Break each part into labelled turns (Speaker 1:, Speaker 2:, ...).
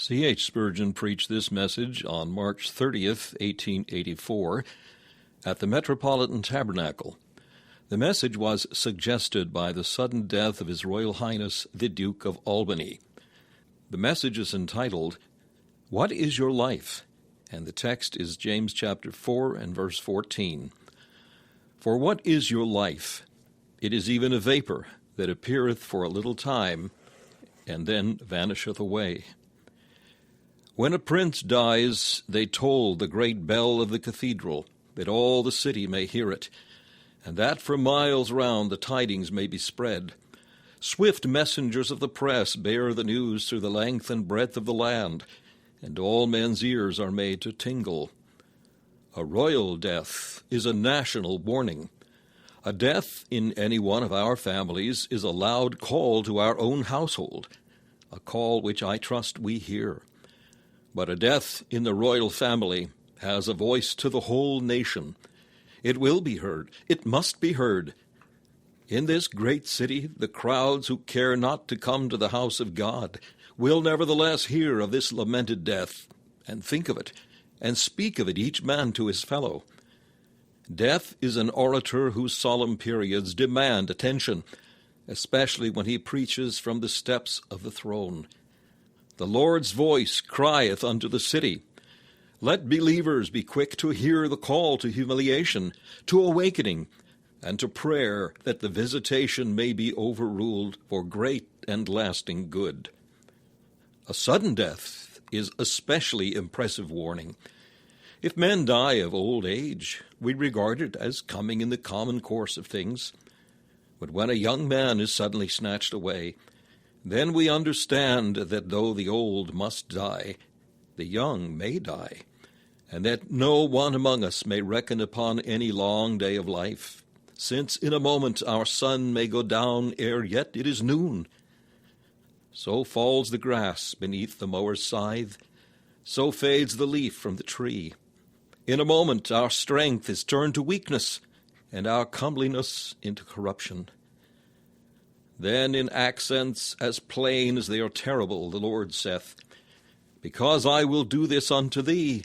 Speaker 1: C.H. Spurgeon preached this message on March 30th, 1884, at the Metropolitan Tabernacle. The message was suggested by the sudden death of His Royal Highness the Duke of Albany. The message is entitled, "What is Your Life?" and the text is James chapter 4 and verse 14. "For what is your life? It is even a vapour that appeareth for a little time, and then vanisheth away. When a prince dies, they toll the great bell of the cathedral, that all the city may hear it, and that for miles round the tidings may be spread. Swift messengers of the press bear the news through the length and breadth of the land, and all men's ears are made to tingle. A royal death is a national warning. A death in any one of our families is a loud call to our own household, a call which I trust we hear. But a death in the royal family has a voice to the whole nation. It will be heard. It must be heard. In this great city, the crowds who care not to come to the house of God will nevertheless hear of this lamented death, and think of it, and speak of it each man to his fellow. Death is an orator whose solemn periods demand attention, especially when he preaches from the steps of the throne. The Lord's voice crieth unto the city. Let believers be quick to hear the call to humiliation, to awakening, and to prayer, that the visitation may be overruled for great and lasting good. A sudden death is especially impressive warning. If men die of old age, we regard it as coming in the common course of things. But when a young man is suddenly snatched away, then we understand that though the old must die, the young may die, and that no one among us may reckon upon any long day of life, since in a moment our sun may go down ere yet it is noon. So falls the grass beneath the mower's scythe, so fades the leaf from the tree. In a moment our strength is turned to weakness, and our comeliness into corruption. Then in accents as plain as they are terrible, the Lord saith, Because I will do this unto thee,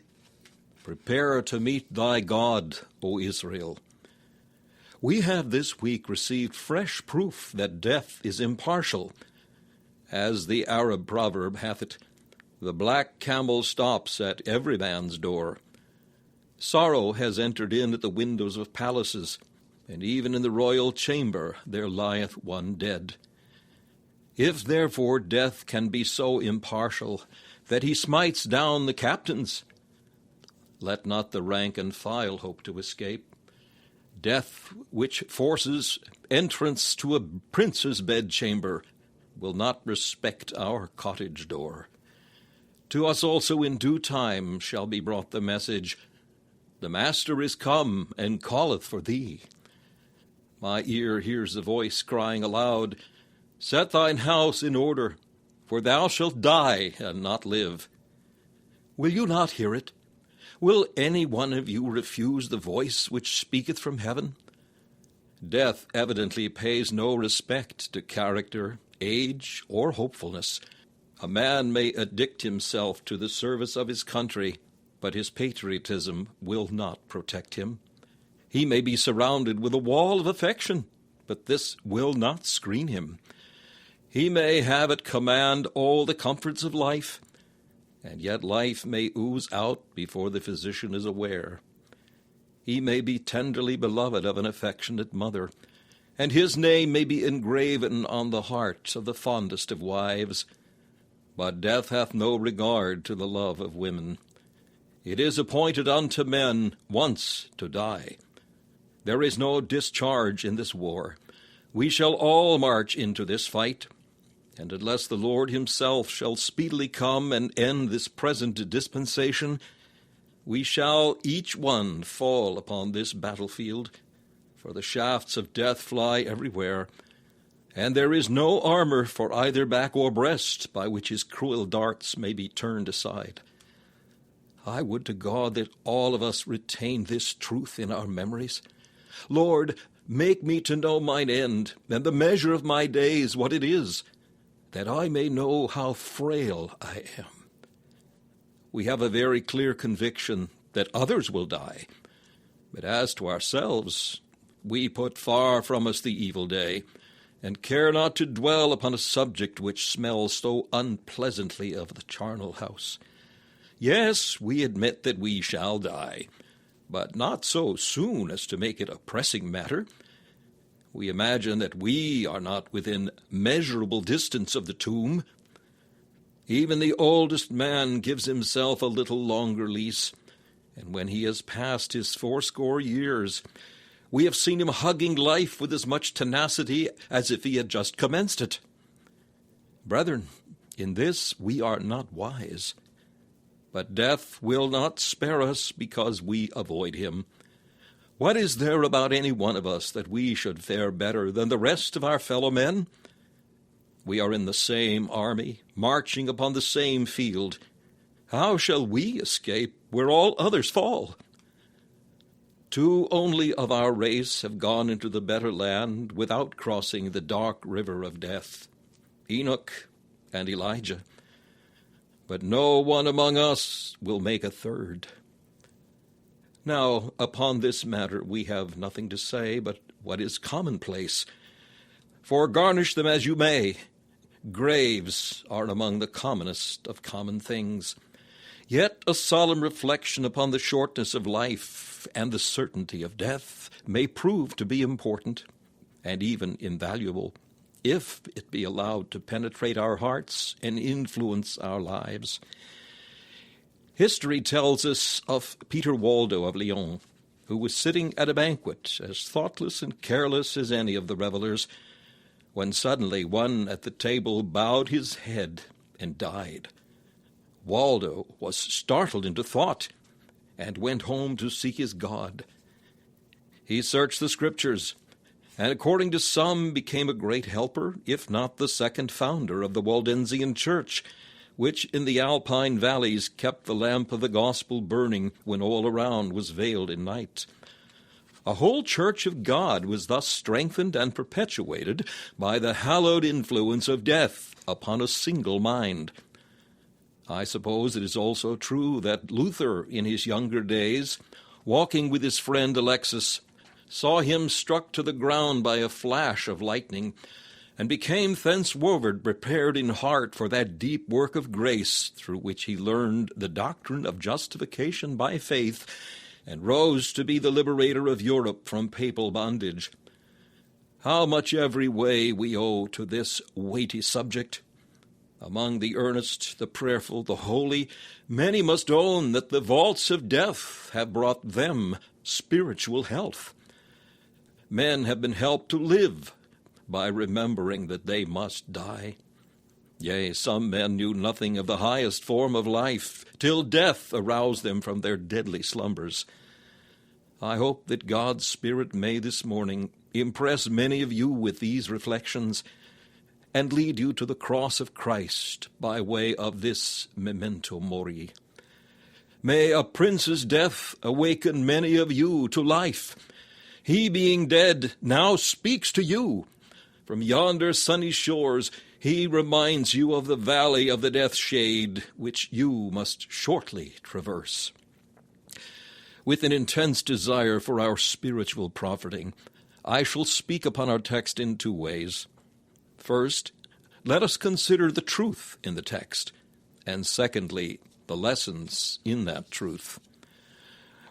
Speaker 1: prepare to meet thy God, O Israel. We have this week received fresh proof that death is impartial. As the Arab proverb hath it, the black camel stops at every man's door. Sorrow has entered in at the windows of palaces, and even in the royal chamber there lieth one dead. If therefore death can be so impartial that he smites down the captains, let not the rank and file hope to escape. Death, which forces entrance to a prince's bedchamber, will not respect our cottage door. To us also in due time shall be brought the message, The Master is come, and calleth for thee. My ear hears the voice crying aloud, Set thine house in order, for thou shalt die and not live. Will you not hear it? Will any one of you refuse the voice which speaketh from heaven? Death evidently pays no respect to character, age, or hopefulness. A man may addict himself to the service of his country, but his patriotism will not protect him. He may be surrounded with a wall of affection, but this will not screen him. He may have at command all the comforts of life, and yet life may ooze out before the physician is aware. He may be tenderly beloved of an affectionate mother, and his name may be engraven on the heart of the fondest of wives. But death hath no regard to the love of women. It is appointed unto men once to die. There is no discharge in this war. We shall all march into this fight, and unless the Lord himself shall speedily come and end this present dispensation, we shall each one fall upon this battlefield, for the shafts of death fly everywhere, and there is no armor for either back or breast by which his cruel darts may be turned aside. I would to God that all of us retain this truth in our memories. Lord, make me to know mine end, and the measure of my days what it is, that I may know how frail I am. we have a very clear conviction that others will die. But as to ourselves, we put far from us the evil day, and care not to dwell upon a subject which smells so unpleasantly of the charnel house. Yes, we admit that we shall die, but not so soon as to make it a pressing matter. We imagine that we are not within measurable distance of the tomb. Even the oldest man gives himself a little longer lease, and when he has passed his 80 years, we have seen him hugging life with as much tenacity as if he had just commenced it. Brethren, in this we are not wise, but death will not spare us because we avoid him. What is there about any one of us that we should fare better than the rest of our fellow men? We are in the same army, marching upon the same field. How shall we escape where all others fall? 2 only of our race have gone into the better land without crossing the dark river of death, Enoch and Elijah. But no one among us will make a third. Now, upon this matter we have nothing to say but what is commonplace. For garnish them as you may, graves are among the commonest of common things. Yet a solemn reflection upon the shortness of life and the certainty of death may prove to be important and even invaluable, if it be allowed to penetrate our hearts and influence our lives. History tells us of Peter Waldo of Lyon, who was sitting at a banquet as thoughtless and careless as any of the revelers, when suddenly one at the table bowed his head and died. Waldo was startled into thought and went home to seek his God. He searched the Scriptures, and according to some became a great helper, if not the second founder of the Waldensian Church, which in the Alpine valleys kept the lamp of the gospel burning when all around was veiled in night. A whole church of God was thus strengthened and perpetuated by the hallowed influence of death upon a single mind. I suppose it is also true that Luther, in his younger days, walking with his friend Alexis, saw him struck to the ground by a flash of lightning, and became thenceforward prepared in heart for that deep work of grace through which he learned the doctrine of justification by faith, and rose to be the liberator of Europe from papal bondage. How much every way we owe to this weighty subject! Among the earnest, the prayerful, the holy, many must own that the vaults of death have brought them spiritual health. Men have been helped to live by remembering that they must die. Yea, some men knew nothing of the highest form of life, till death aroused them from their deadly slumbers. I hope that God's Spirit may this morning impress many of you with these reflections, and lead you to the cross of Christ by way of this memento mori. May a prince's death awaken many of you to life. He, being dead, now speaks to you. From yonder sunny shores, he reminds you of the valley of the death shade, which you must shortly traverse. With an intense desire for our spiritual profiting, I shall speak upon our text in 2 ways. First, let us consider the truth in the text, and secondly, the lessons in that truth.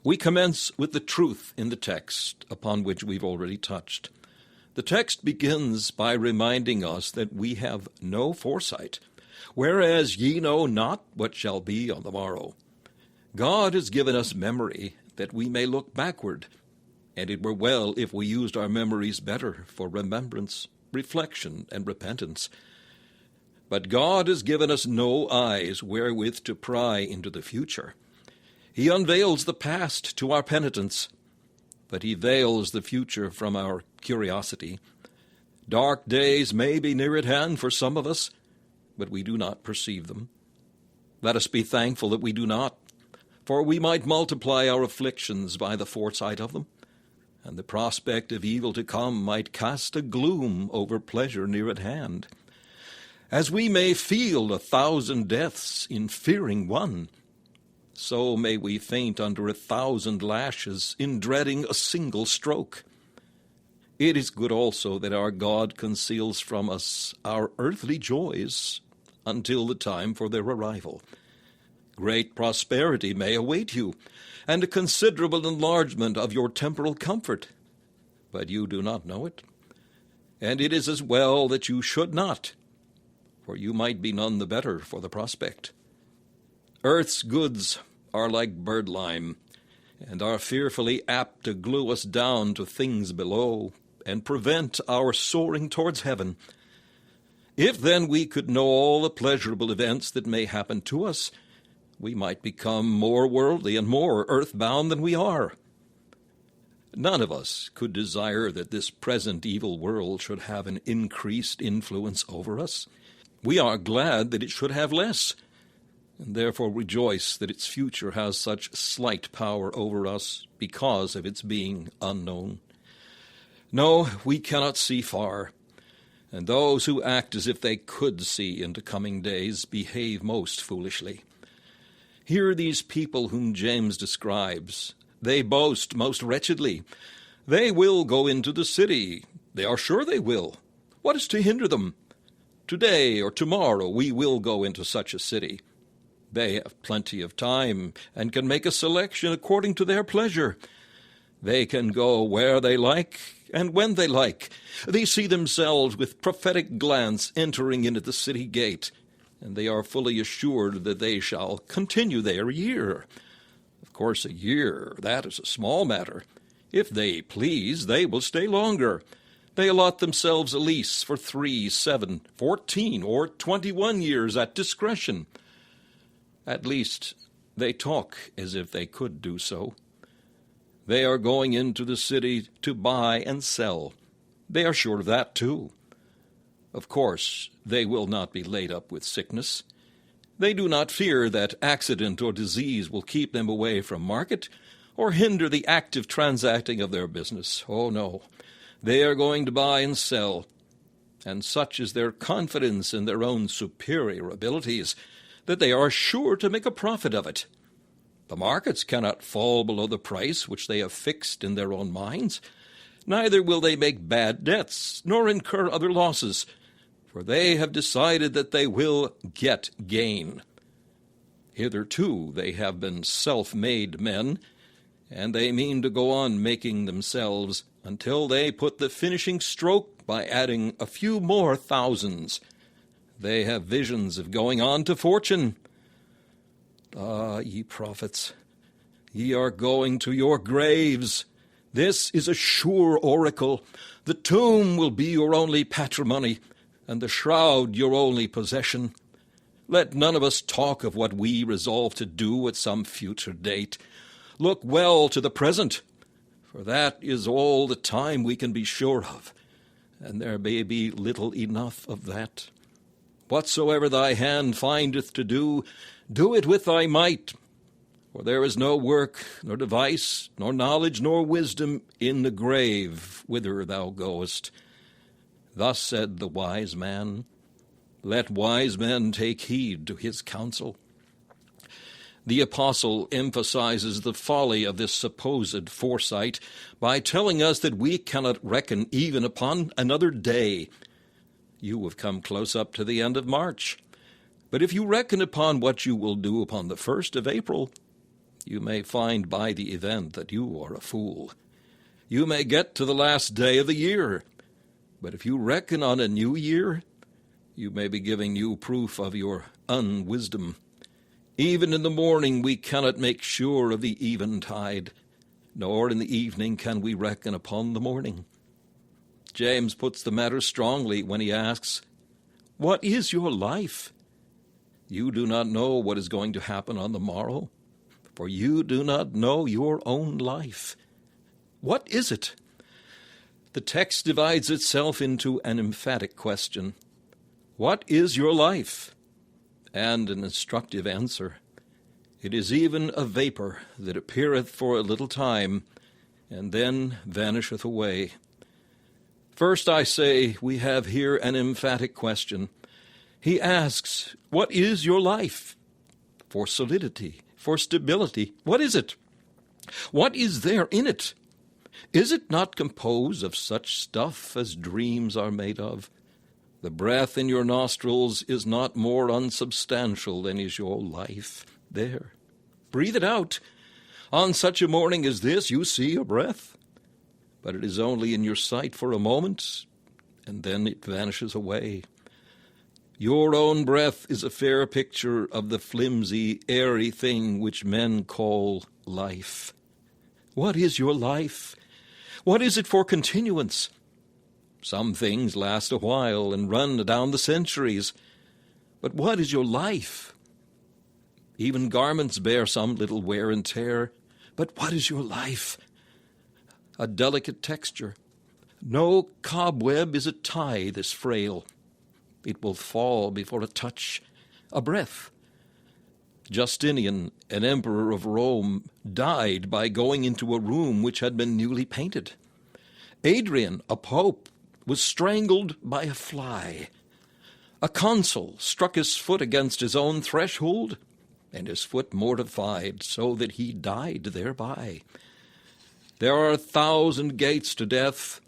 Speaker 1: We commence with the truth in the text, upon which we've already touched. The text begins by reminding us that we have no foresight, whereas ye know not what shall be on the morrow. God has given us memory that we may look backward, and it were well if we used our memories better for remembrance, reflection, and repentance. But God has given us no eyes wherewith to pry into the future. He unveils the past to our penitence, but he veils the future from our curiosity. Dark days may be near at hand for some of us, but we do not perceive them. Let us be thankful that we do not, for we might multiply our afflictions by the foresight of them, and the prospect of evil to come might cast a gloom over pleasure near at hand. As we may feel 1,000 deaths in fearing one, so may we faint under 1,000 lashes in dreading a single stroke. It is good also that our God conceals from us our earthly joys until the time for their arrival. Great prosperity may await you, and a considerable enlargement of your temporal comfort, but you do not know it. And it is as well that you should not, for you might be none the better for the prospect. Earth's goods are like birdlime, and are fearfully apt to glue us down to things below, and prevent our soaring towards heaven. If then we could know all the pleasurable events that may happen to us, we might become more worldly and more earthbound than we are. None of us could desire that this present evil world should have an increased influence over us. We are glad that it should have less, and therefore rejoice that its future has such slight power over us because of its being unknown. No, we cannot see far, and those who act as if they could see into coming days behave most foolishly. Hear these people whom James describes. They boast most wretchedly. They will go into the city. They are sure they will. What is to hinder them? Today or tomorrow we will go into such a city. They have plenty of time and can make a selection according to their pleasure. They can go where they like and when they like. They see themselves with prophetic glance entering into the city gate, and they are fully assured that they shall continue there a year. Of course, a year, that is a small matter. If they please, they will stay longer. They allot themselves a lease for 3, 7, 14, or 21 years at discretion. At least, they talk as if they could do so. They are going into the city to buy and sell. They are sure of that, too. Of course, they will not be laid up with sickness. They do not fear that accident or disease will keep them away from market or hinder the active transacting of their business. Oh, no. They are going to buy and sell, and such is their confidence in their own superior abilities that they are sure to make a profit of it. The markets cannot fall below the price which they have fixed in their own minds. Neither will they make bad debts, nor incur other losses, for they have decided that they will get gain. Hitherto they have been self-made men, and they mean to go on making themselves until they put the finishing stroke by adding a few more thousands. They have visions of going on to fortune. Ah, ye prophets, ye are going to your graves. This is a sure oracle. The tomb will be your only patrimony, and the shroud your only possession. Let none of us talk of what we resolve to do at some future date. Look well to the present, for that is all the time we can be sure of, and there may be little enough of that. Whatsoever thy hand findeth to do, do it with thy might, for there is no work, nor device, nor knowledge, nor wisdom in the grave whither thou goest. Thus said the wise man. Let wise men take heed to his counsel. The apostle emphasizes the folly of this supposed foresight by telling us that we cannot reckon even upon another day. You have come close up to the end of March, but if you reckon upon what you will do upon the 1st of April, you may find by the event that you are a fool. You may get to the last day of the year, but if you reckon on a new year, you may be giving you proof of your unwisdom. Even in the morning we cannot make sure of the eventide, nor in the evening can we reckon upon the morning. James puts the matter strongly when he asks, "What is your life? You do not know what is going to happen on the morrow, for you do not know your own life. What is it?" The text divides itself into an emphatic question. What is your life? And an instructive answer. It is even a vapour that appeareth for a little time, and then vanisheth away. First, I say, we have here an emphatic question. He asks, what is your life? For solidity for stability. What is it? What is there in it? Is it not composed of such stuff as dreams are made of? The breath in your nostrils is not more unsubstantial than is your life. There, breathe it out. On such a morning as this, you see a breath, but it is only in your sight for a moment, and then it vanishes away. Your own breath is a fair picture of the flimsy, airy thing which men call life. What is your life? What is it for continuance? Some things last a while and run down the centuries. But what is your life? Even garments bear some little wear and tear. But what is your life? A delicate texture. No cobweb is a tie this frail. It will fall before a touch, a breath. Justinian, an emperor of Rome, died by going into a room which had been newly painted. Adrian, a pope, was strangled by a fly. A consul struck his foot against his own threshold, and his foot mortified, so that he died thereby. There are 1,000 gates to death,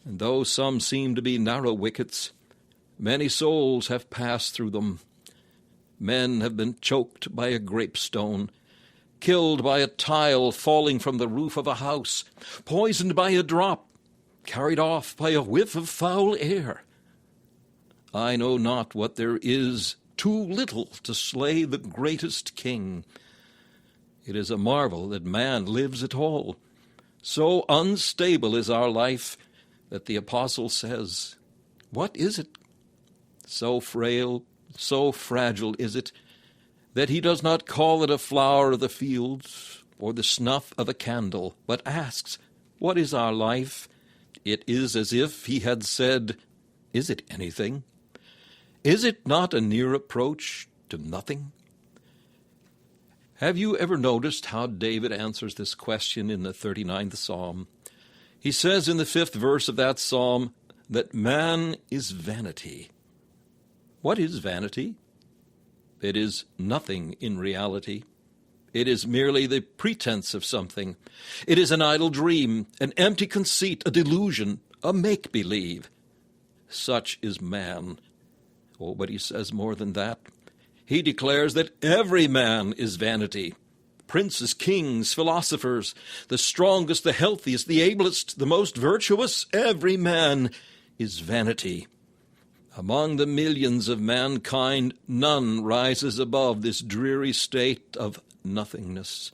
Speaker 1: and though some seem to be narrow wickets, many souls have passed through them. Men have been choked by a grapestone, killed by a tile falling from the roof of a house, poisoned by a drop, carried off by a whiff of foul air. I know not what there is too little to slay the greatest king. It is a marvel that man lives at all. So unstable is our life that the apostle says, what is it? So frail, so fragile is it, that he does not call it a flower of the fields or the snuff of a candle, but asks, what is our life? It is as if he had said, is it anything? Is it not a near approach to nothing? Have you ever noticed how David answers this question in the 39th Psalm? He says in the 5th verse of that psalm that man is vanity. What is vanity? It is nothing in reality. It is merely the pretense of something. It is an idle dream, an empty conceit, a delusion, a make-believe. Such is man. Oh, but he says more than that. He declares that every man is vanity. Princes, kings, philosophers, the strongest, the healthiest, the ablest, the most virtuous, every man is vanity. Among the millions of mankind, none rises above this dreary state of nothingness.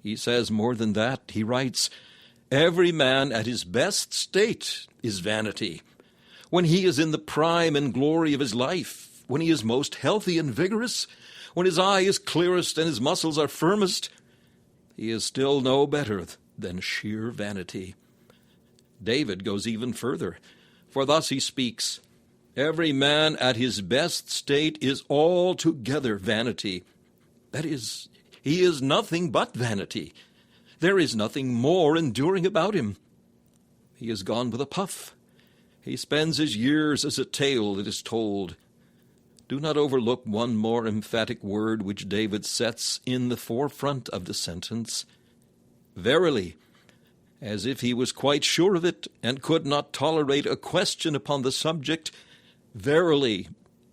Speaker 1: He says more than that. He writes, every man at his best state is vanity. When he is in the prime and glory of his life, when he is most healthy and vigorous, when his eye is clearest and his muscles are firmest, he is still no better than sheer vanity. David goes even further, for thus he speaks, every man at his best state is altogether vanity. That is, he is nothing but vanity. There is nothing more enduring about him. He is gone with a puff. He spends his years as a tale that is told. Do not overlook one more emphatic word which David sets in the forefront of the sentence. Verily, as if he was quite sure of it and could not tolerate a question upon the subject, verily,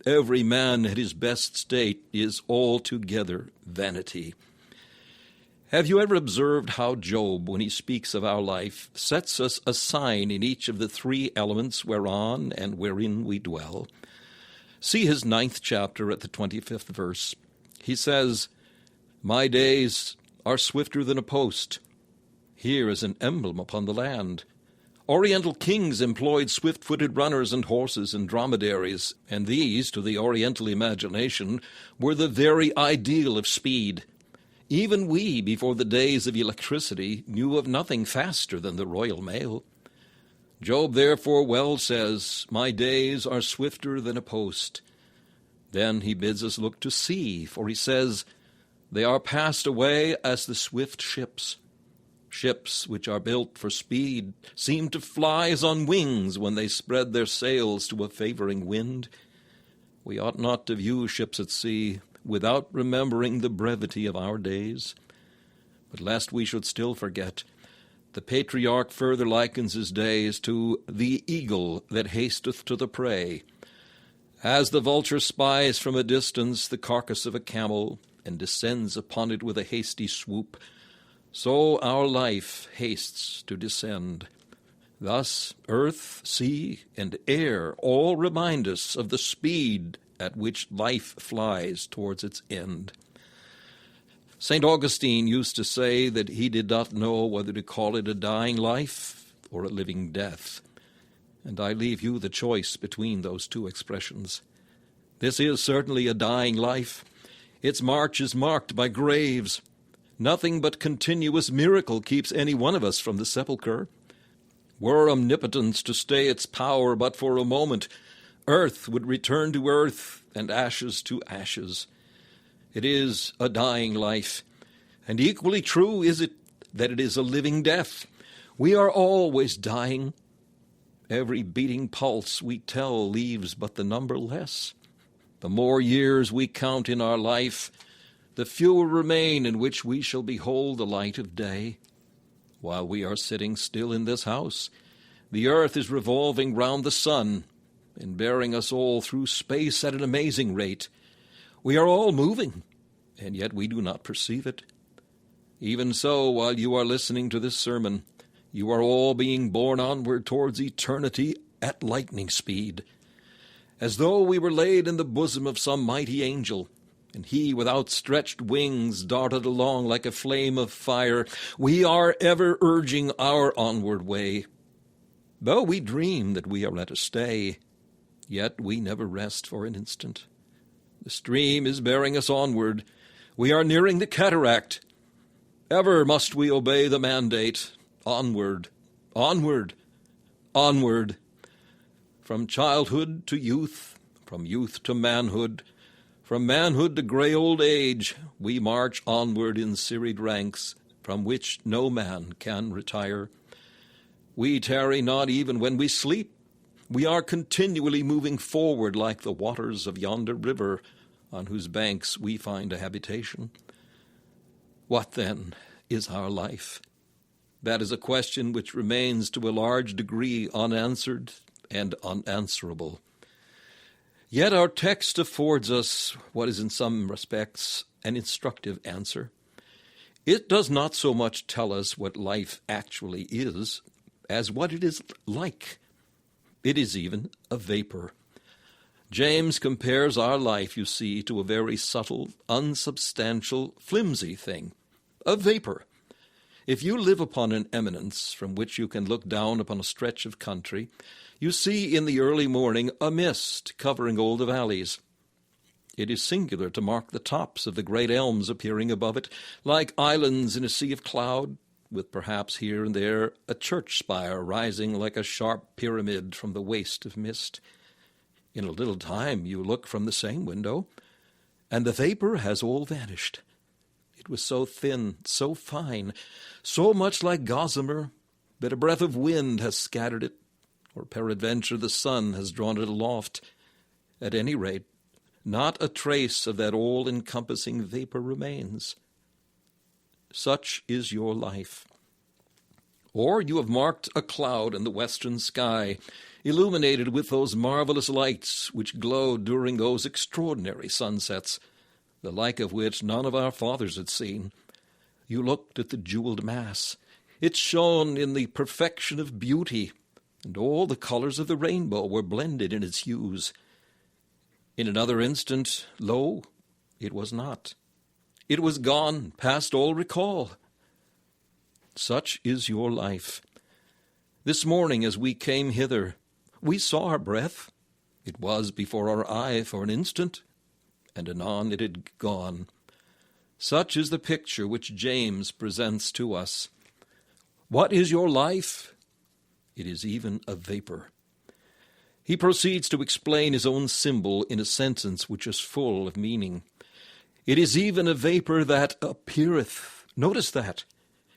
Speaker 1: every man at his best state is altogether vanity. Have you ever observed how Job, when he speaks of our life, sets us a sign in each of the 3 elements whereon and wherein we dwell? See his 9th chapter at the 25th verse. He says, my days are swifter than a post. Here is an emblem upon the land. Oriental kings employed swift-footed runners and horses and dromedaries, and these, to the Oriental imagination, were the very ideal of speed. Even we, before the days of electricity, knew of nothing faster than the Royal Mail. Job therefore well says, my days are swifter than a post. Then he bids us look to sea, for he says, they are passed away as the swift ships. Ships which are built for speed seem to fly as on wings when they spread their sails to a favoring wind. We ought not to view ships at sea without remembering the brevity of our days. But lest we should still forget, the patriarch further likens his days to the eagle that hasteth to the prey. As the vulture spies from a distance the carcass of a camel, and descends upon it with a hasty swoop, so our life hastes to descend. Thus earth, sea, and air all remind us of the speed at which life flies towards its end. St. Augustine used to say that he did not know whether to call it a dying life or a living death, and I leave you the choice between those two expressions. This is certainly a dying life. Its march is marked by graves. Nothing but continuous miracle keeps any one of us from the sepulchre. Were omnipotence to stay its power but for a moment, earth would return to earth and ashes to ashes. It is a dying life, and equally true is it that it is a living death. We are always dying. Every beating pulse we tell leaves but the number less. The more years we count in our life, the fewer remain in which we shall behold the light of day. While we are sitting still in this house, the earth is revolving round the sun and bearing us all through space at an amazing rate. We are all moving, and yet we do not perceive it. Even so, while you are listening to this sermon, you are all being borne onward towards eternity at lightning speed, as though we were laid in the bosom of some mighty angel, and he with outstretched wings darted along like a flame of fire. We are ever urging our onward way. Though we dream that we are at a stay, yet we never rest for an instant. The stream is bearing us onward. We are nearing the cataract. Ever must we obey the mandate. Onward, onward, onward. From childhood to youth, from youth to manhood, from manhood to grey old age, we march onward in serried ranks, from which no man can retire. We tarry not even when we sleep. We are continually moving forward like the waters of yonder river, on whose banks we find a habitation. What, then, is our life? That is a question which remains to a large degree unanswered and unanswerable. Yet our text affords us what is in some respects an instructive answer. It does not so much tell us what life actually is as what it is like. It is even a vapor. James compares our life, you see, to a very subtle, unsubstantial, flimsy thing, a vapor. If you live upon an eminence from which you can look down upon a stretch of country, you see in the early morning a mist covering all the valleys. It is singular to mark the tops of the great elms appearing above it, like islands in a sea of cloud, with perhaps here and there a church spire rising like a sharp pyramid from the waste of mist. In a little time you look from the same window, and the vapor has all vanished. It was so thin, so fine, so much like gossamer, that a breath of wind has scattered it, or peradventure the sun has drawn it aloft. At any rate, not a trace of that all-encompassing vapor remains. Such is your life. Or you have marked a cloud in the western sky, illuminated with those marvelous lights which glowed during those extraordinary sunsets, the like of which none of our fathers had seen. You looked at the jeweled mass. It shone in the perfection of beauty, and all the colors of the rainbow were blended in its hues. In another instant, lo, it was not. It was gone, past all recall. Such is your life. This morning, as we came hither, we saw our breath. It was before our eye for an instant, and anon it had gone. Such is the picture which James presents to us. What is your life? It is even a vapor. He proceeds to explain his own symbol in a sentence which is full of meaning. It is even a vapor that appeareth. Notice that.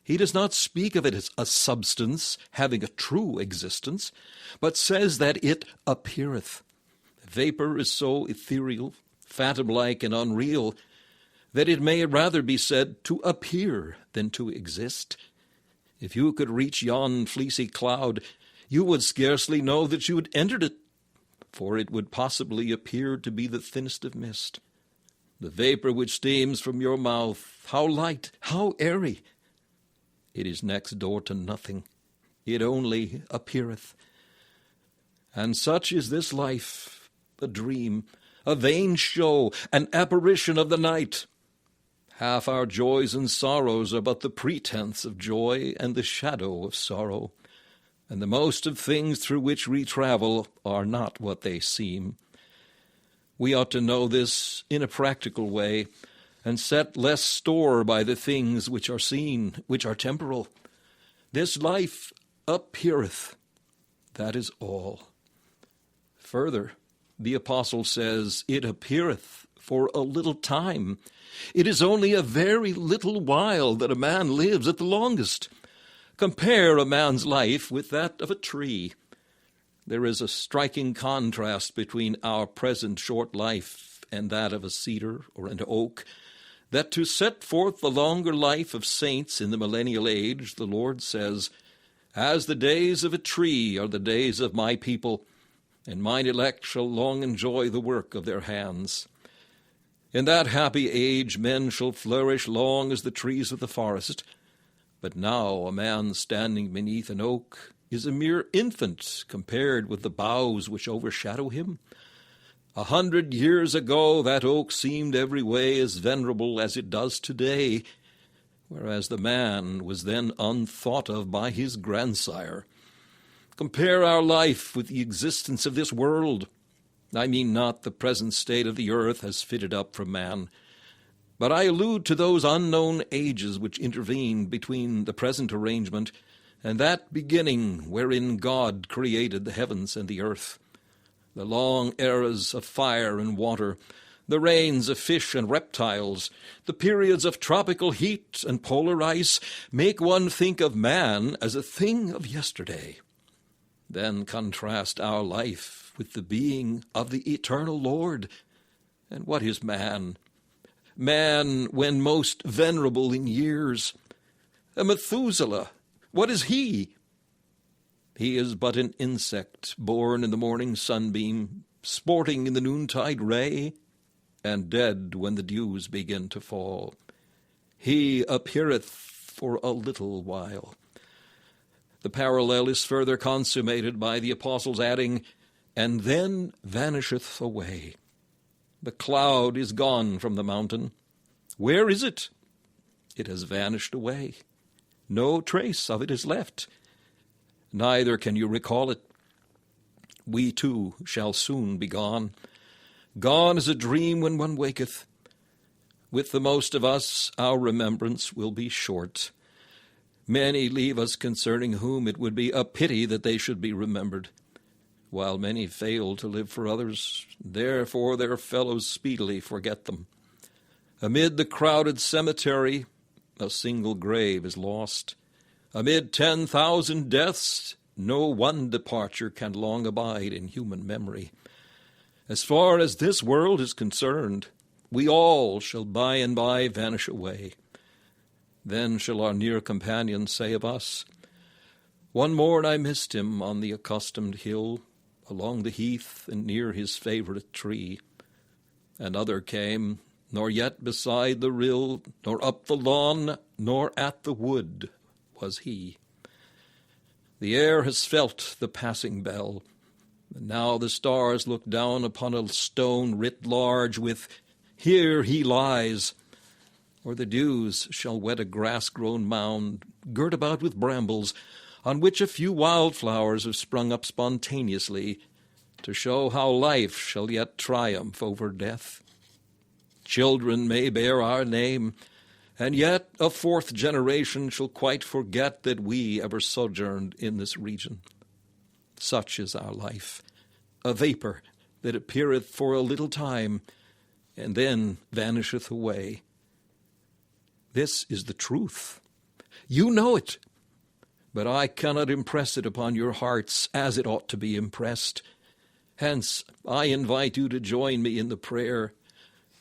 Speaker 1: He does not speak of it as a substance having a true existence, but says that it appeareth. Vapor is so ethereal, phantom-like and unreal, that it may rather be said to appear than to exist. If you could reach yon fleecy cloud, you would scarcely know that you had entered it, for it would possibly appear to be the thinnest of mist. The vapor which steams from your mouth, how light, how airy! It is next door to nothing. It only appeareth. And such is this life, a dream, a vain show, an apparition of the night. Half our joys and sorrows are but the pretense of joy and the shadow of sorrow, and the most of things through which we travel are not what they seem. We ought to know this in a practical way, and set less store by the things which are seen, which are temporal. This life appeareth. That is all. Further, the apostle says, it appeareth for a little time. It is only a very little while that a man lives at the longest. Compare a man's life with that of a tree. There is a striking contrast between our present short life and that of a cedar or an oak, that to set forth the longer life of saints in the millennial age, the Lord says, as the days of a tree are the days of my people, and mine elect shall long enjoy the work of their hands. In that happy age men shall flourish long as the trees of the forest, but now a man standing beneath an oak is a mere infant compared with the boughs which overshadow him. 100 years ago that oak seemed every way as venerable as it does today, whereas the man was then unthought of by his grandsire. Compare our life with the existence of this world. I mean not the present state of the earth as fitted up for man, but I allude to those unknown ages which intervened between the present arrangement and that beginning wherein God created the heavens and the earth. The long eras of fire and water, the reigns of fish and reptiles, the periods of tropical heat and polar ice make one think of man as a thing of yesterday. Then contrast our life with the being of the eternal Lord. And what is man? Man, when most venerable in years. A Methuselah, what is he? He is but an insect born in the morning sunbeam, sporting in the noontide ray, and dead when the dews begin to fall. He appeareth for a little while. The parallel is further consummated by the apostles adding, and then vanisheth away. The cloud is gone from the mountain. Where is it? It has vanished away. No trace of it is left. Neither can you recall it. We too shall soon be gone. Gone as a dream when one waketh. With the most of us, our remembrance will be short. Many leave us concerning whom it would be a pity that they should be remembered, while many fail to live for others. Therefore their fellows speedily forget them. Amid the crowded cemetery, a single grave is lost. Amid 10,000 deaths, no one departure can long abide in human memory. As far as this world is concerned, we all shall by and by vanish away. Then shall our near companions say of us, one morn I missed him on the accustomed hill, along the heath and near his favourite tree. Another came, nor yet beside the rill, nor up the lawn, nor at the wood was he. The air has felt the passing bell, and now the stars look down upon a stone writ large with, Here he lies, or the dews shall wet a grass-grown mound, girt about with brambles, on which a few wildflowers have sprung up spontaneously, to show how life shall yet triumph over death. Children may bear our name, and yet a fourth generation shall quite forget that we ever sojourned in this region. Such is our life, a vapour that appeareth for a little time, and then vanisheth away. This is the truth. You know it, but I cannot impress it upon your hearts as it ought to be impressed. Hence, I invite you to join me in the prayer,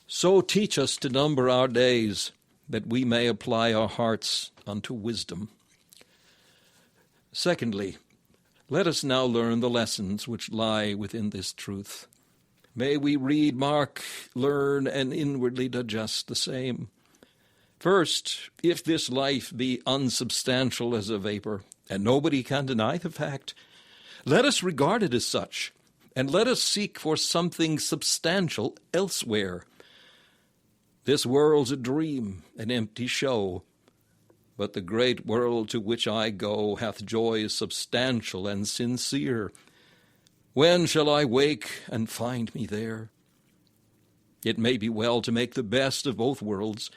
Speaker 1: So teach us to number our days, that we may apply our hearts unto wisdom. Secondly, let us now learn the lessons which lie within this truth. May we read, mark, learn, and inwardly digest the same. First, if this life be unsubstantial as a vapor, and nobody can deny the fact, let us regard it as such, and let us seek for something substantial elsewhere. This world's a dream, an empty show, but the great world to which I go hath joys substantial and sincere. When shall I wake and find me there? It may be well to make the best of both worlds,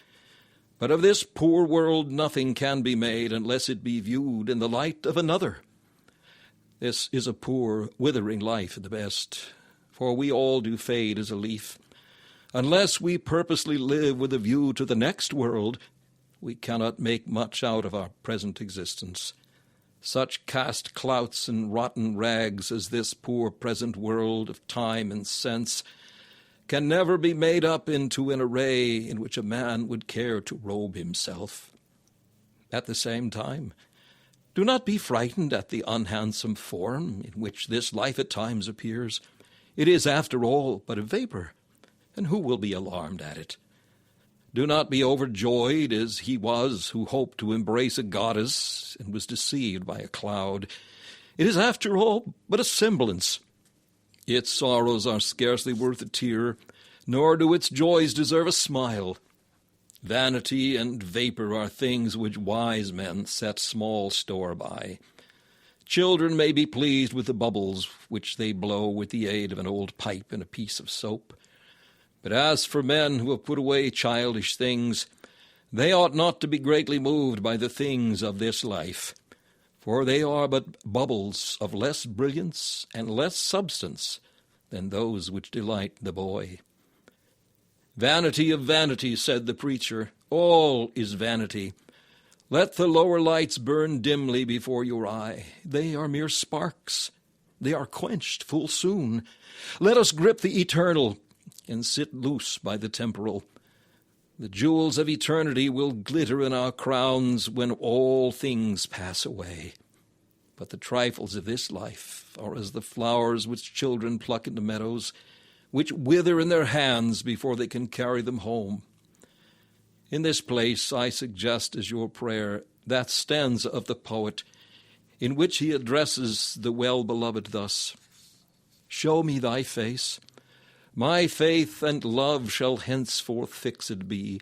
Speaker 1: but of this poor world nothing can be made unless it be viewed in the light of another. This is a poor, withering life at the best, for we all do fade as a leaf. Unless we purposely live with a view to the next world, we cannot make much out of our present existence. Such cast clouts and rotten rags as this poor present world of time and sense can never be made up into an array in which a man would care to robe himself. At the same time, do not be frightened at the unhandsome form in which this life at times appears. It is, after all, but a vapor, and who will be alarmed at it? Do not be overjoyed as he was who hoped to embrace a goddess and was deceived by a cloud. It is, after all, but a semblance. Its sorrows are scarcely worth a tear, nor do its joys deserve a smile. Vanity and vapor are things which wise men set small store by. Children may be pleased with the bubbles which they blow with the aid of an old pipe and a piece of soap. But as for men who have put away childish things, they ought not to be greatly moved by the things of this life, for they are but bubbles of less brilliance and less substance than those which delight the boy. Vanity of vanity, said the preacher, all is vanity. Let the lower lights burn dimly before your eye. They are mere sparks. They are quenched full soon. Let us grip the eternal and sit loose by the temporal. The jewels of eternity will glitter in our crowns when all things pass away. But the trifles of this life are as the flowers which children pluck in the meadows, which wither in their hands before they can carry them home. In this place I suggest as your prayer that stanza of the poet in which he addresses the well-beloved thus: Show me thy face, my faith and love shall henceforth fixed be,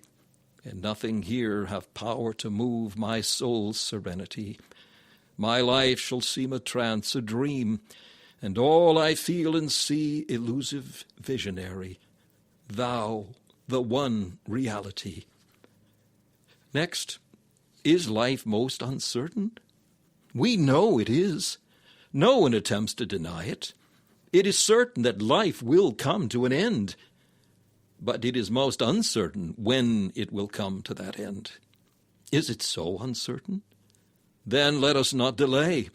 Speaker 1: and nothing here have power to move my soul's serenity. My life shall seem a trance, a dream, and all I feel and see elusive, visionary. Thou, the one reality. Next, is life most uncertain? We know it is. No one attempts to deny it. It is certain that life will come to an end, but it is most uncertain when it will come to that end. Is it so uncertain? Then let us not delay.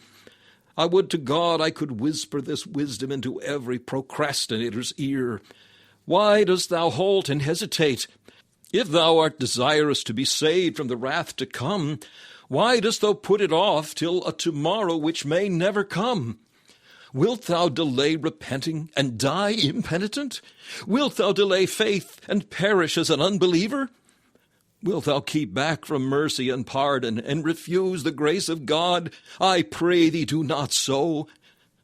Speaker 1: I would to God I could whisper this wisdom into every procrastinator's ear. Why dost thou halt and hesitate? If thou art desirous to be saved from the wrath to come, why dost thou put it off till a tomorrow which may never come? Wilt thou delay repenting and die impenitent? Wilt thou delay faith and perish as an unbeliever? Wilt thou keep back from mercy and pardon and refuse the grace of God? I pray thee, do not so.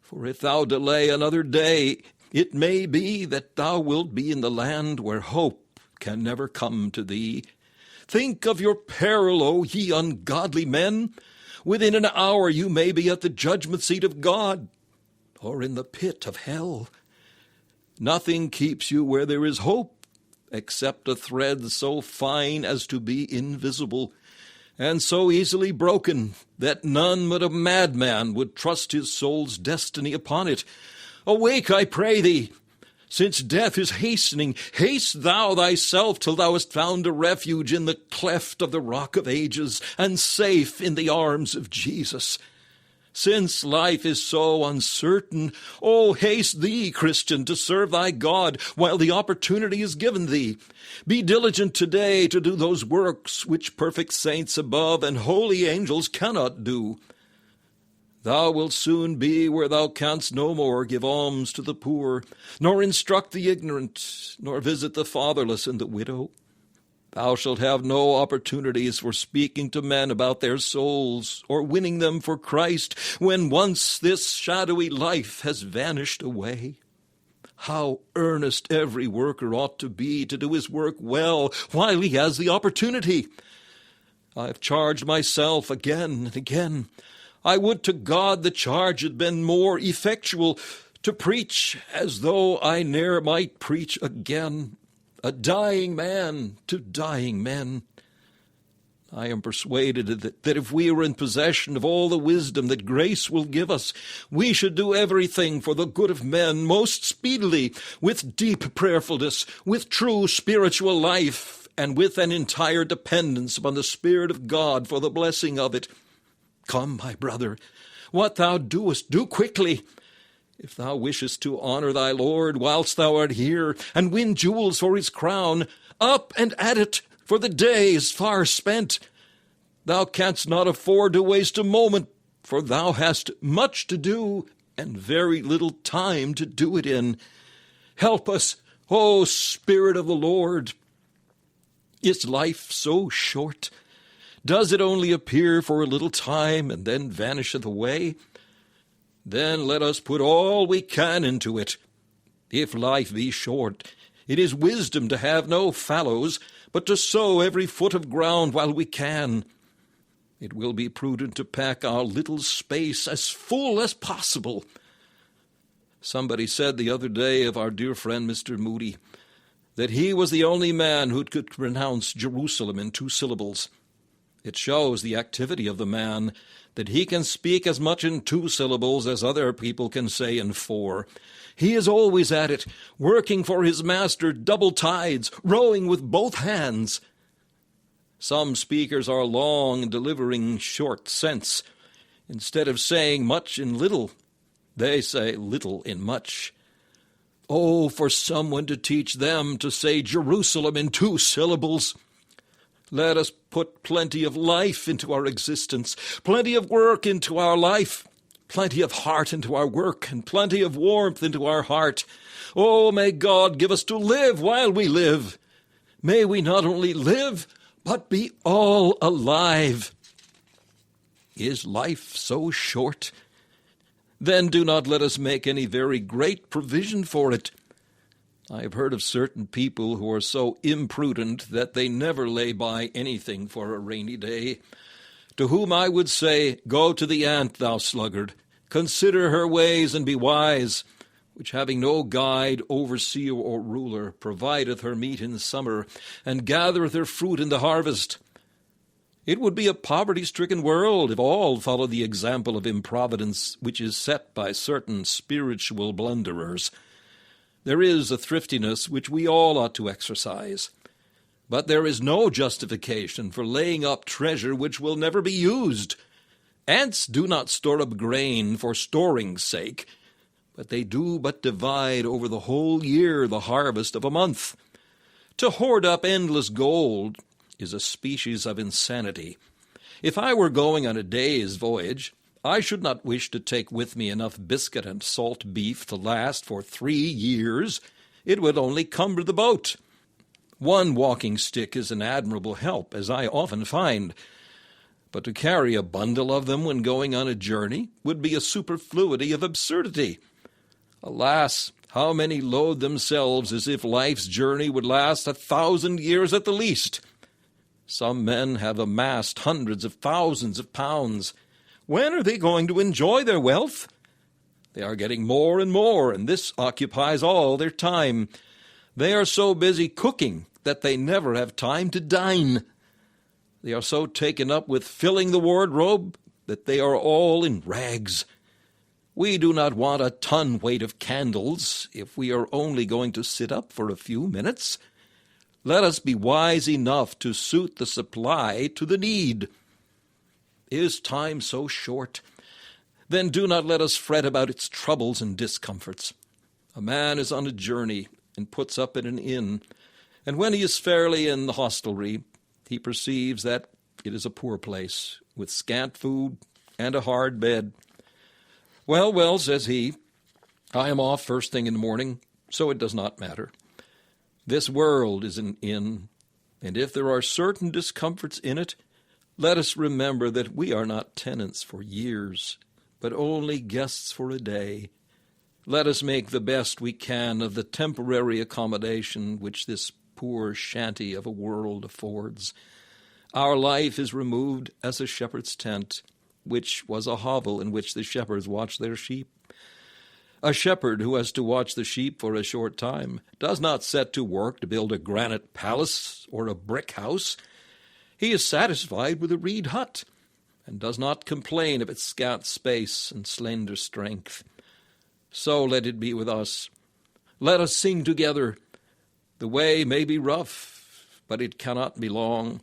Speaker 1: For if thou delay another day, it may be that thou wilt be in the land where hope can never come to thee. Think of your peril, O ye ungodly men. Within an hour you may be at the judgment seat of God, or in the pit of hell. Nothing keeps you where there is hope, except a thread so fine as to be invisible, and so easily broken that none but a madman would trust his soul's destiny upon it. Awake, I pray thee! Since death is hastening, haste thou thyself till thou hast found a refuge in the cleft of the rock of ages, and safe in the arms of Jesus. Since life is so uncertain, oh, haste thee, Christian, to serve thy God while the opportunity is given thee. Be diligent today to do those works which perfect saints above and holy angels cannot do. Thou wilt soon be where thou canst no more give alms to the poor, nor instruct the ignorant, nor visit the fatherless and the widow. Thou shalt have no opportunities for speaking to men about their souls, or winning them for Christ, when once this shadowy life has vanished away. How earnest every worker ought to be to do his work well while he has the opportunity. I have charged myself again and again. I would to God the charge had been more effectual, to preach as though I ne'er might preach again, a dying man to dying men. I am persuaded that if we were in possession of all the wisdom that grace will give us, we should do everything for the good of men most speedily, with deep prayerfulness, with true spiritual life, and with an entire dependence upon the Spirit of God for the blessing of it. Come, my brother, what thou doest, do quickly. If thou wishest to honor thy Lord whilst thou art here, and win jewels for his crown, up and at it, for the day is far spent. Thou canst not afford to waste a moment, for thou hast much to do, and very little time to do it in. Help us, O Spirit of the Lord. Is life so short? Does it only appear for a little time, and then vanisheth away? Then let us put all we can into it. If life be short, it is wisdom to have no fallows, but to sow every foot of ground while we can. It will be prudent to pack our little space as full as possible. Somebody said the other day of our dear friend Mr. Moody that he was the only man who could pronounce Jerusalem in 2 syllables. It shows the activity of the man that he can speak as much in 2 syllables as other people can say in 4. He is always at it, working for his master double tides, rowing with both hands. Some speakers are long in delivering short sense. Instead of saying much in little, they say little in much. Oh, for someone to teach them to say Jerusalem in 2 syllables. Let us put plenty of life into our existence, plenty of work into our life, plenty of heart into our work, and plenty of warmth into our heart. Oh, may God give us to live while we live. May we not only live, but be all alive. Is life so short? Then do not let us make any very great provision for it. I have heard of certain people who are so imprudent that they never lay by anything for a rainy day, to whom I would say, Go to the ant, thou sluggard, consider her ways and be wise, which having no guide, overseer, or ruler, provideth her meat in summer, and gathereth her fruit in the harvest. It would be a poverty-stricken world if all followed the example of improvidence which is set by certain spiritual blunderers. There is a thriftiness which we all ought to exercise, but there is no justification for laying up treasure which will never be used. Ants do not store up grain for storing's sake, but they do but divide over the whole year the harvest of a month. To hoard up endless gold is a species of insanity. If I were going on a day's voyage, I should not wish to take with me enough biscuit and salt beef to last for 3 years. It would only cumber the boat. One walking stick is an admirable help, as I often find, but to carry a bundle of them when going on a journey would be a superfluity of absurdity. Alas, how many load themselves as if life's journey would last 1,000 years at the least. Some men have amassed hundreds of thousands of pounds. When are they going to enjoy their wealth? They are getting more and more, and this occupies all their time. They are so busy cooking that they never have time to dine. They are so taken up with filling the wardrobe that they are all in rags. We do not want a ton weight of candles if we are only going to sit up for a few minutes. Let us be wise enough to suit the supply to the need. Is time so short? then do not let us fret about its troubles and discomforts. A man is on a journey and puts up at an inn, and when he is fairly in the hostelry, he perceives that it is a poor place, with scant food and a hard bed. Well, well, says he, I am off first thing in the morning, so it does not matter. This world is an inn, and if there are certain discomforts in it, let us remember that we are not tenants for years, but only guests for a day. Let us make the best we can of the temporary accommodation which this poor shanty of a world affords. Our life is removed as a shepherd's tent, which was a hovel in which the shepherds watched their sheep. A shepherd who has to watch the sheep for a short time does not set to work to build a granite palace or a brick house. He is satisfied with a reed hut, and does not complain of its scant space and slender strength. So let it be with us. Let us sing together. The way may be rough, but it cannot be long.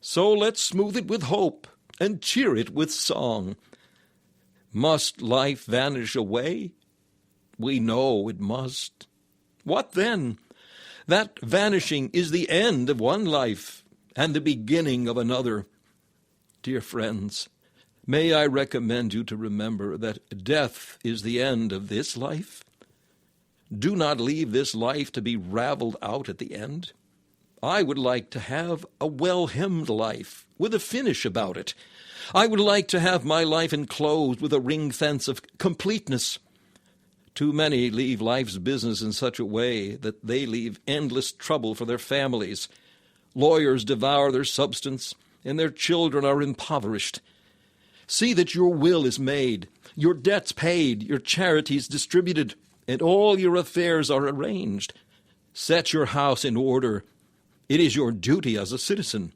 Speaker 1: So let's smooth it with hope and cheer it with song. Must life vanish away? We know it must. What then? That vanishing is the end of one life and the beginning of another. Dear friends, may I recommend you to remember that death is the end of this life? Do not leave this life to be raveled out at the end. I would like to have a well-hemmed life with a finish about it. I would like to have my life enclosed with a ring fence of completeness. Too many leave life's business in such a way that they leave endless trouble for their families. Lawyers devour their substance, and their children are impoverished. See that your will is made, your debts paid, your charities distributed, and all your affairs are arranged. Set your house in order. It is your duty as a citizen.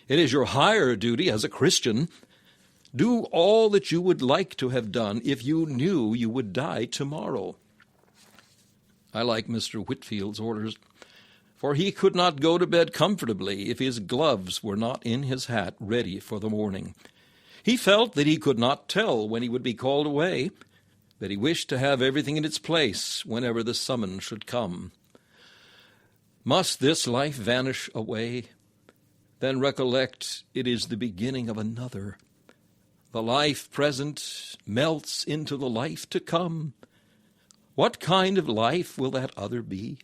Speaker 1: It is your higher duty as a Christian. Do all that you would like to have done if you knew you would die tomorrow. I like Mr. Whitfield's orders, for he could not go to bed comfortably if his gloves were not in his hat ready for the morning. He felt that he could not tell when he would be called away, that he wished to have everything in its place whenever the summons should come. Must this life vanish away? Then recollect it is the beginning of another. The life present melts into the life to come. What kind of life will that other be?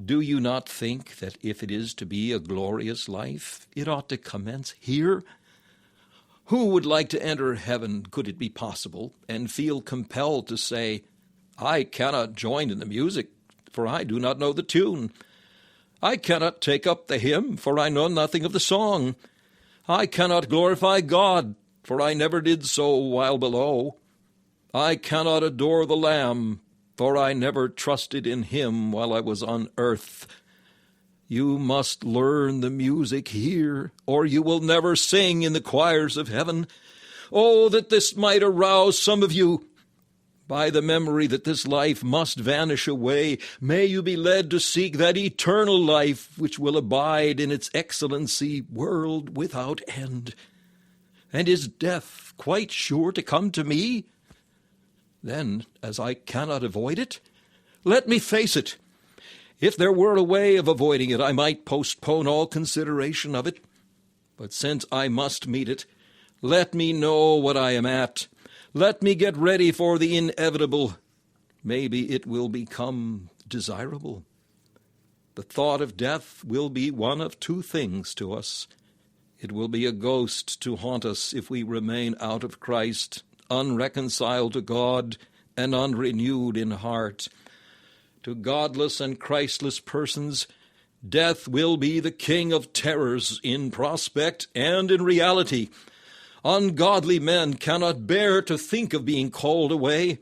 Speaker 1: Do you not think that if it is to be a glorious life, it ought to commence here? Who would like to enter heaven, could it be possible, and feel compelled to say, I cannot join in the music, for I do not know the tune. I cannot take up the hymn, for I know nothing of the song. I cannot glorify God, for I never did so while below. I cannot adore the Lamb, for I never trusted in him while I was on earth. You must learn the music here, or you will never sing in the choirs of heaven. Oh, that this might arouse some of you. By the memory that this life must vanish away, may you be led to seek that eternal life which will abide in its excellency, world without end. And is death quite sure to come to me? Then, as I cannot avoid it, let me face it. If there were a way of avoiding it, I might postpone all consideration of it. But since I must meet it, let me know what I am at. Let me get ready for the inevitable. Maybe it will become desirable. The thought of death will be one of two things to us. It will be a ghost to haunt us if we remain out of Christ, unreconciled to God and unrenewed in heart. To godless and Christless persons, death will be the king of terrors in prospect and in reality. Ungodly men cannot bear to think of being called away.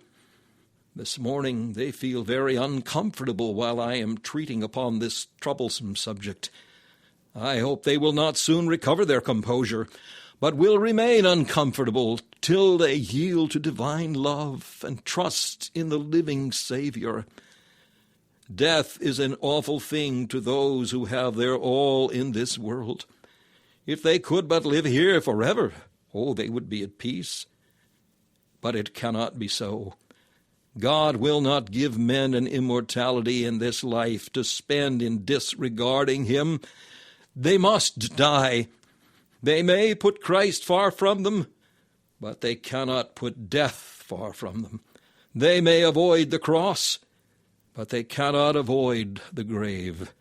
Speaker 1: This morning they feel very uncomfortable while I am treating upon this troublesome subject. I hope they will not soon recover their composure, but will remain uncomfortable till they yield to divine love and trust in the living Savior. Death is an awful thing to those who have their all in this world. If they could but live here forever, oh, they would be at peace. but it cannot be so. God will not give men an immortality in this life to spend in disregarding him. They must die. They may put Christ far from them, but they cannot put death far from them. They may avoid the cross, but they cannot avoid the grave.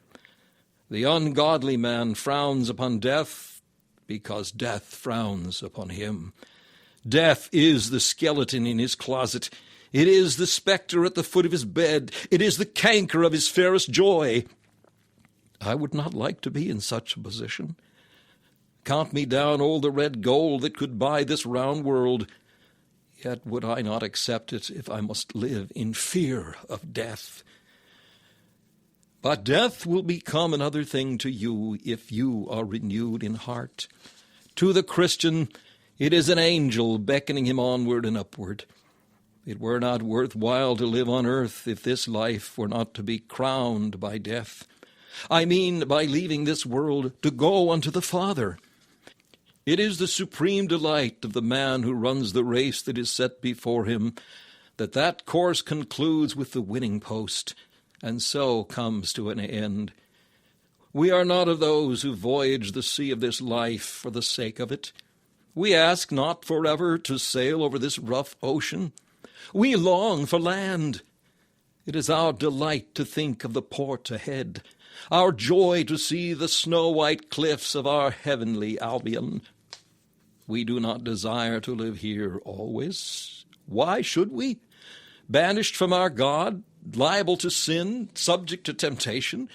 Speaker 1: The ungodly man frowns upon death because death frowns upon him. Death is the skeleton in his closet. It is the spectre at the foot of his bed. It is the canker of his fairest joy. I would not like to be in such a position. Count me down all the red gold that could buy this round world, yet would I not accept it if I must live in fear of death. But death will become another thing to you if you are renewed in heart. To the Christian, it is an angel beckoning him onward and upward. It were not worth while to live on earth if this life were not to be crowned by death. I mean by leaving this world to go unto the Father. It is the supreme delight of the man who runs the race that is set before him, that course concludes with the winning post, and so comes to an end. We are not of those who voyage the sea of this life for the sake of it. We ask not forever to sail over this rough ocean. We long for land. It is our delight to think of the port ahead, our joy to see the snow-white cliffs of our heavenly Albion. We do not desire to live here always. Why should we? Banished from our God, liable to sin, subject to temptation,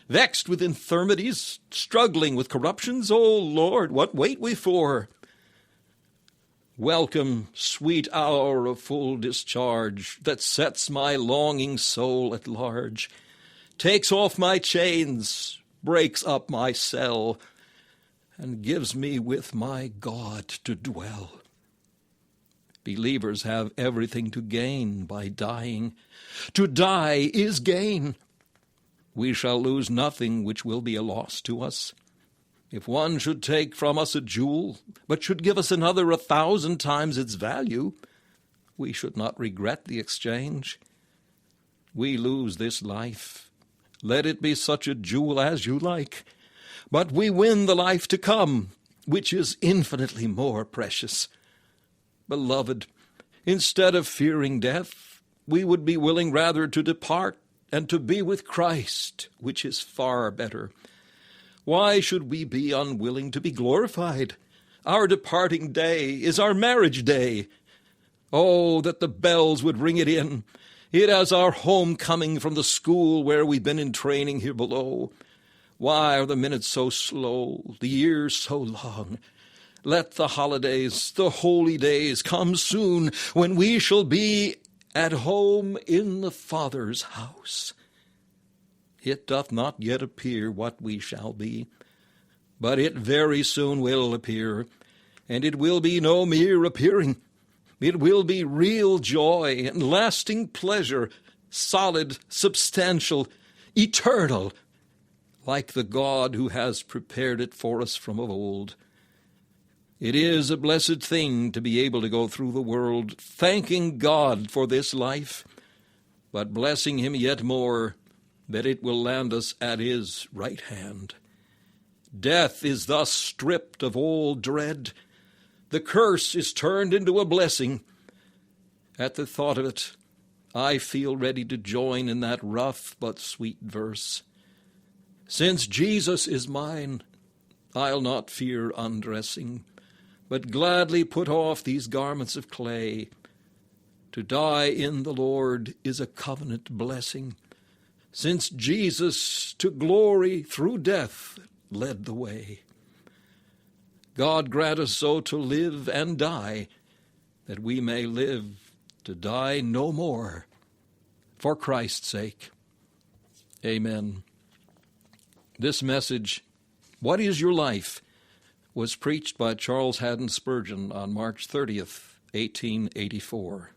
Speaker 1: vexed with infirmities, struggling with corruptions, O Lord, what wait we for? Welcome, sweet hour of full discharge, that sets my longing soul at large, takes off my chains, breaks up my cell, and gives me with my God to dwell. Believers have everything to gain by dying. To die is gain. We shall lose nothing which will be a loss to us. If one should take from us a jewel, but should give us another 1,000 times its value, we should not regret the exchange. We lose this life. Let it be such a jewel as you like. But we win the life to come, which is infinitely more precious. Beloved, instead of fearing death, we would be willing rather to depart and to be with Christ, which is far better. Why should we be unwilling to be glorified? Our departing day is our marriage day. Oh, that the bells would ring it in. It is our homecoming from the school where we've been in training here below. Why are the minutes so slow, the years so long? Let the holidays, the holy days come soon when we shall be at home in the Father's house. It doth not yet appear what we shall be, but it very soon will appear, and it will be no mere appearing. It will be real joy and lasting pleasure, solid, substantial, eternal, like the God who has prepared it for us from of old. It is a blessed thing to be able to go through the world thanking God for this life, but blessing him yet more that it will land us at his right hand. Death is thus stripped of all dread. The curse is turned into a blessing. At the thought of it, I feel ready to join in that rough but sweet verse. Since Jesus is mine, I'll not fear undressing, but gladly put off these garments of clay. To die in the Lord is a covenant blessing, since Jesus to glory through death led the way. God grant us so to live and die, that we may live to die no more, for Christ's sake. Amen. This message, What is Your Life?, was preached by Charles Haddon Spurgeon on March 30th, 1884.